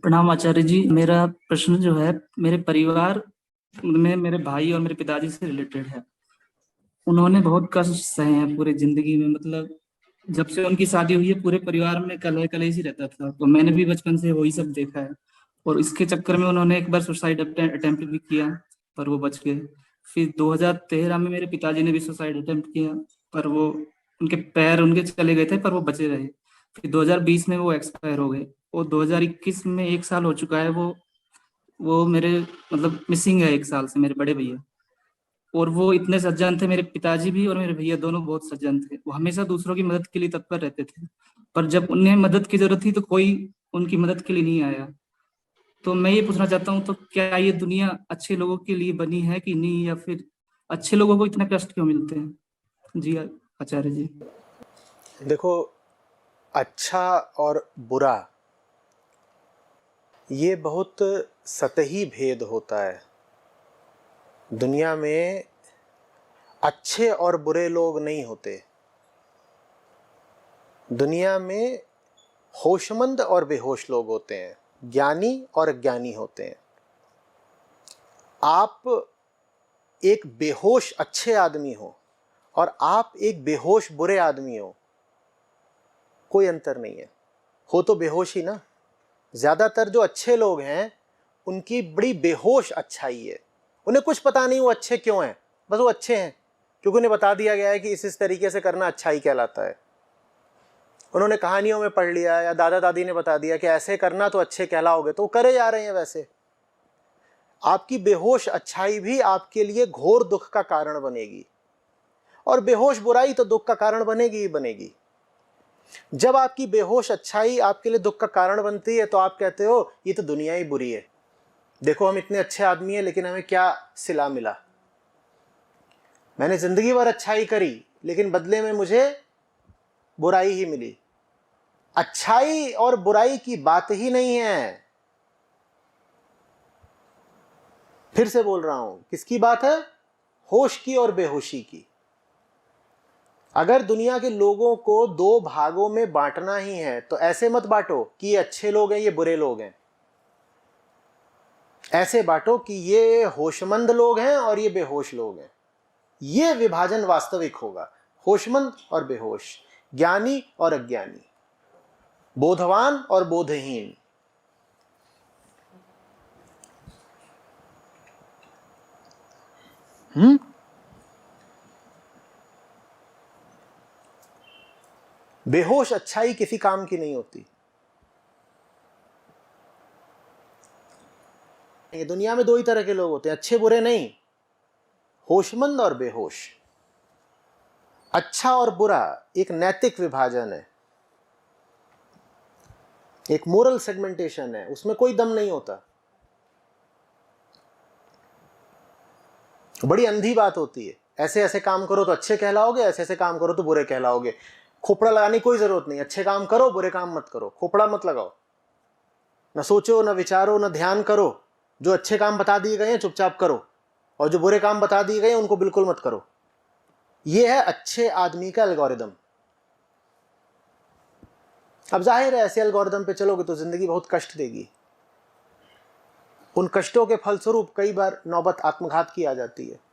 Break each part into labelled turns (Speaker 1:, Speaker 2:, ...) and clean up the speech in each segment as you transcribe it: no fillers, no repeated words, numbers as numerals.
Speaker 1: प्रणाम आचार्य जी। मेरा प्रश्न जो है मेरे परिवार में मेरे भाई और मेरे पिताजी से रिलेटेड है। उन्होंने बहुत कष्ट सहे हैं पूरे जिंदगी में। मतलब जब से उनकी शादी हुई है पूरे परिवार में कलह कलेश ही रहता था, तो मैंने भी बचपन से वही सब देखा है। और इसके चक्कर में उन्होंने एक बार सुसाइड अटेम्प्ट भी किया, पर वो बच गए। फिर 2013 में मेरे पिताजी ने भी सुसाइड अटेम्प्ट किया, पर वो उनके पैर उनके चले गए थे, पर वो बचे रहे। फिर 2020 में वो एक्सपायर हो गए। और 2021 में 1 साल हो चुका है। वो मेरे मतलब मिसिंग है 1 साल से, मेरे बड़े भैया। और वो इतने सज्जन थे, मेरे पिताजी भी और मेरे भैया दोनों बहुत सज्जन थे। वो हमेशा दूसरों की मदद के लिए तत्पर रहते थे, पर जब उन्हें मदद की जरूरत थी तो कोई उनकी मदद के लिए नहीं आया। तो मैं ये पूछना चाहता हूँ, तो क्या ये दुनिया अच्छे लोगों के लिए बनी है कि नहीं, या फिर अच्छे लोगों को इतने कष्ट क्यों मिलते हैं? जी आचार्य जी।
Speaker 2: देखो, अच्छा और बुरा ये बहुत सतही भेद होता है। दुनिया में अच्छे और बुरे लोग नहीं होते। दुनिया में होशमंद और बेहोश लोग होते हैं, ज्ञानी और अज्ञानी होते हैं। आप एक बेहोश अच्छे आदमी हो और आप एक बेहोश बुरे आदमी हो, कोई अंतर नहीं है। हो तो बेहोश ही ना। ज्यादातर जो अच्छे लोग हैं उनकी बड़ी बेहोश अच्छाई है। उन्हें कुछ पता नहीं वो अच्छे क्यों हैं, बस वो अच्छे हैं क्योंकि उन्हें बता दिया गया है कि इस तरीके से करना अच्छाई कहलाता है। उन्होंने कहानियों में पढ़ लिया या दादा दादी ने बता दिया कि ऐसे करना तो अच्छे कहलाओगे, तो वो करे जा रहे हैं वैसे। आपकी बेहोश अच्छाई भी आपके लिए घोर दुख का कारण बनेगी, और बेहोश बुराई तो दुख का कारण बनेगी ही बनेगी। जब आपकी बेहोश अच्छाई आपके लिए दुख का कारण बनती है तो आप कहते हो ये तो दुनिया ही बुरी है। देखो, हम इतने अच्छे आदमी हैं लेकिन हमें क्या सिला मिला। मैंने जिंदगी भर अच्छाई करी लेकिन बदले में मुझे बुराई ही मिली। अच्छाई और बुराई की बात ही नहीं है। फिर से बोल रहा हूं, किसकी बात है? होश की और बेहोशी की। अगर दुनिया के लोगों को दो भागों में बांटना ही है तो ऐसे मत बांटो कि ये अच्छे लोग हैं ये बुरे लोग हैं। ऐसे बांटो कि ये होशमंद लोग हैं और ये बेहोश लोग हैं। ये विभाजन वास्तविक होगा। होशमंद और बेहोश, ज्ञानी और अज्ञानी, बोधवान और बोधहीन। बेहोश अच्छाई किसी काम की नहीं होती। ये दुनिया में दो ही तरह के लोग होते हैं, अच्छे बुरे नहीं, होशमंद और बेहोश। अच्छा और बुरा एक नैतिक विभाजन है, एक मोरल सेगमेंटेशन है, उसमें कोई दम नहीं होता। बड़ी अंधी बात होती है, ऐसे ऐसे काम करो तो अच्छे कहलाओगे, ऐसे ऐसे काम करो तो बुरे कहलाओगे। खोपड़ा लगाने की कोई जरूरत नहीं। अच्छे काम करो, बुरे काम मत करो, खोपड़ा मत लगाओ। न सोचो, न विचारो, न ध्यान करो। जो अच्छे काम बता दिए गए हैं चुपचाप करो, और जो बुरे काम बता दिए गए हैं उनको बिल्कुल मत करो। यह है अच्छे आदमी का एल्गोरिदम। अब जाहिर है ऐसे एल्गोरिदम पे चलोगे तो जिंदगी बहुत कष्ट देगी। उन कष्टों के फलस्वरूप कई बार नौबत आत्मघात की आ जाती है।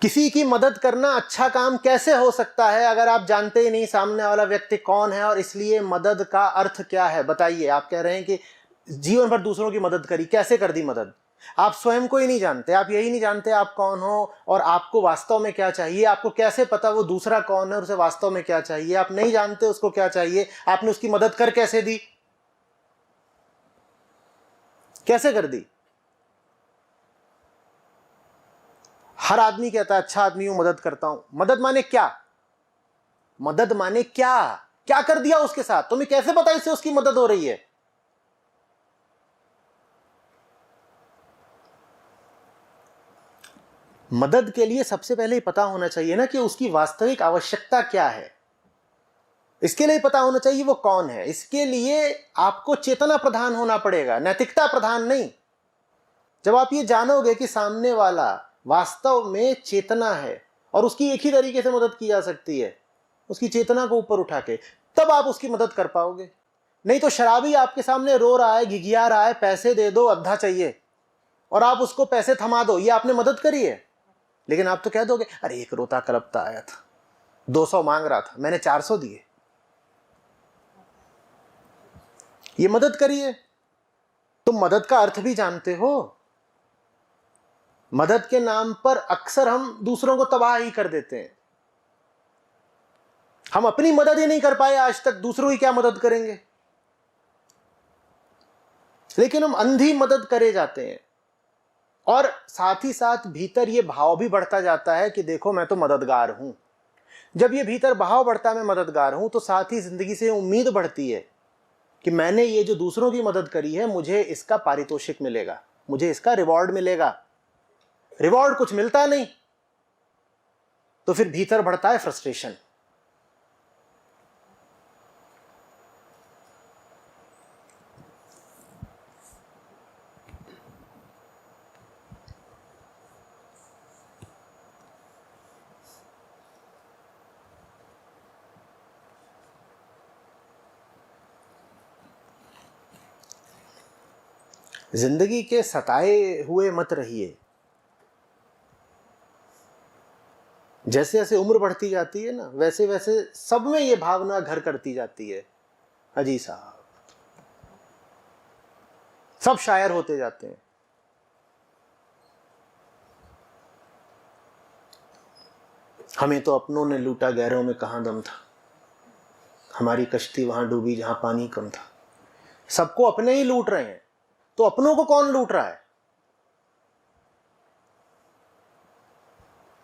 Speaker 2: किसी की मदद करना अच्छा काम कैसे हो सकता है अगर आप जानते ही नहीं सामने वाला व्यक्ति कौन है और इसलिए मदद का अर्थ क्या है? बताइए। आप कह रहे हैं कि जीवन भर दूसरों की मदद करी, कैसे कर दी मदद? आप स्वयं को ही नहीं जानते, आप यही नहीं जानते आप कौन हो और आपको वास्तव में क्या चाहिए। आपको कैसे पता वो दूसरा कौन है और उसे वास्तव में क्या चाहिए? आप नहीं जानते उसको क्या चाहिए, आपने उसकी मदद कर कैसे दी? कैसे कर दी? हर आदमी कहता है अच्छा आदमी हूं, मदद करता हूं। मदद माने क्या? मदद माने क्या? क्या कर दिया उसके साथ? तुम्हें कैसे पता इससे उसकी मदद हो रही है? मदद के लिए सबसे पहले पता होना चाहिए ना कि उसकी वास्तविक आवश्यकता क्या है। इसके लिए पता होना चाहिए वो कौन है। इसके लिए आपको चेतना प्रधान होना पड़ेगा, नैतिकता प्रधान नहीं। जब आप ये जानोगे कि सामने वाला वास्तव में चेतना है और उसकी एक ही तरीके से मदद की जा सकती है, उसकी चेतना को ऊपर उठा के, तब आप उसकी मदद कर पाओगे। नहीं तो शराबी आपके सामने रो रहा है, घिघिया रहा है, पैसे दे दो, अद्धा चाहिए, और आप उसको पैसे थमा दो, ये आपने मदद करी है। लेकिन आप तो कह दोगे अरे एक रोता कलपता आया था, 200 मांग रहा था, मैंने 400 दिए, ये मदद करिए। तुम मदद का अर्थ भी जानते हो। मदद के नाम पर अक्सर हम दूसरों को तबाह ही कर देते हैं। हम अपनी मदद ही नहीं कर पाए आज तक, दूसरों की क्या मदद करेंगे। लेकिन हम अंधी मदद करे जाते हैं, और साथ ही साथ भीतर ये भाव भी बढ़ता जाता है कि देखो मैं तो मददगार हूं। जब ये भीतर भाव बढ़ता है मैं मददगार हूं, तो साथ ही जिंदगी से उम्मीद बढ़ती है कि मैंने ये जो दूसरों की मदद करी है, मुझे इसका पारितोषिक मिलेगा, मुझे इसका रिवॉर्ड मिलेगा। रिवॉर्ड कुछ मिलता नहीं, तो फिर भीतर बढ़ता है फ्रस्ट्रेशन। जिंदगी के सताए हुए मत रहिए। जैसे जैसे उम्र बढ़ती जाती है ना, वैसे वैसे सब में ये भावना घर करती जाती है, अजी साहब सब शायर होते जाते हैं। हमें तो अपनों ने लूटा, गैरों में कहां दम था, हमारी कश्ती वहां डूबी जहां पानी कम था। सबको अपने ही लूट रहे हैं, तो अपनों को कौन लूट रहा है?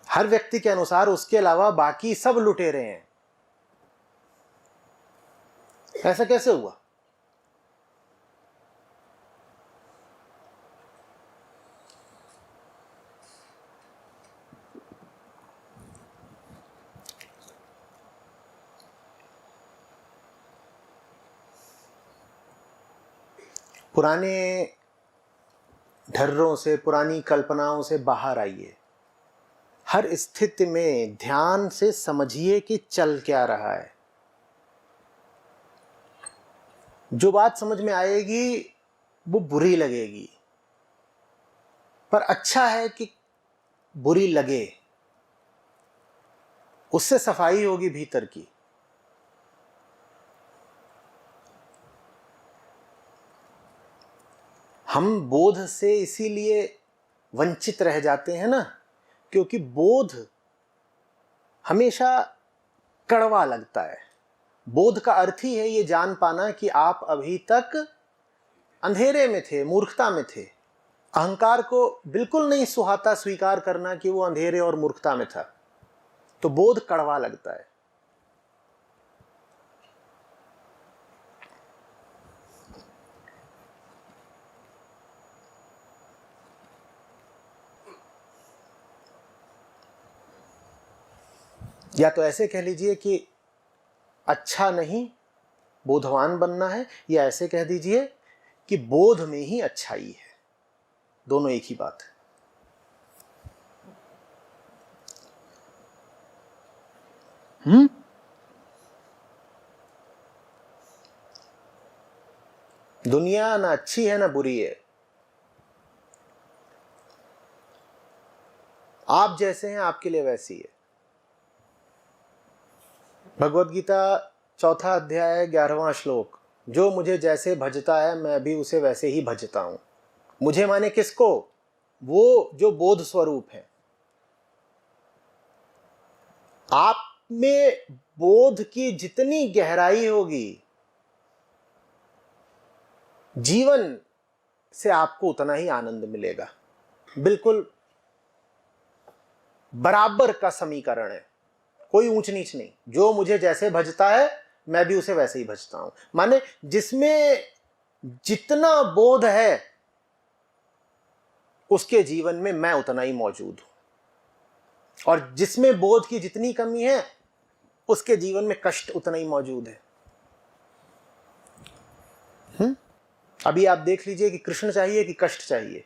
Speaker 2: हर व्यक्ति के अनुसार उसके अलावा बाकी सब लुटेरे हैं। ऐसा कैसे हुआ? पुराने ढर्रों से, पुरानी कल्पनाओं से बाहर आइए। हर स्थिति में ध्यान से समझिए कि चल क्या रहा है। जो बात समझ में आएगी वो बुरी लगेगी, पर अच्छा है कि बुरी लगे, उससे सफाई होगी भीतर की। हम बोध से इसीलिए वंचित रह जाते हैं ना, क्योंकि बोध हमेशा कड़वा लगता है। बोध का अर्थ ही है ये जान पाना कि आप अभी तक अंधेरे में थे, मूर्खता में थे। अहंकार को बिल्कुल नहीं सुहाता स्वीकार करना कि वो अंधेरे और मूर्खता में था, तो बोध कड़वा लगता है। या तो ऐसे कह लीजिए कि अच्छा नहीं, बोधवान बनना है, या ऐसे कह दीजिए कि बोध में ही अच्छाई है। दोनों एक ही बात है। दुनिया ना अच्छी है ना बुरी है, आप जैसे हैं आपके लिए वैसी है। भगवद गीता 4 अध्याय 11वां श्लोक, जो मुझे जैसे भजता है मैं भी उसे वैसे ही भजता हूं। मुझे माने किसको? वो जो बोध स्वरूप है। आप में बोध की जितनी गहराई होगी, जीवन से आपको उतना ही आनंद मिलेगा। बिल्कुल बराबर का समीकरण है, कोई ऊंच नीच नहीं। जो मुझे जैसे भजता है मैं भी उसे वैसे ही भजता हूं। माने जिसमें जितना बोध है उसके जीवन में मैं उतना ही मौजूद हूं, और जिसमें बोध की जितनी कमी है उसके जीवन में कष्ट उतना ही मौजूद है। अभी आप देख लीजिए कि कृष्ण चाहिए कि कष्ट चाहिए।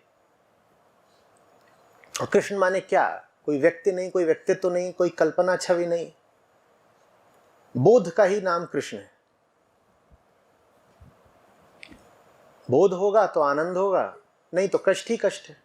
Speaker 2: और कृष्ण माने क्या? कोई व्यक्ति नहीं, कोई व्यक्तित्व नहीं, कोई कल्पना छवि नहीं, बोध का ही नाम कृष्ण है। बोध होगा तो आनंद होगा, नहीं तो कष्ट ही कष्ट है।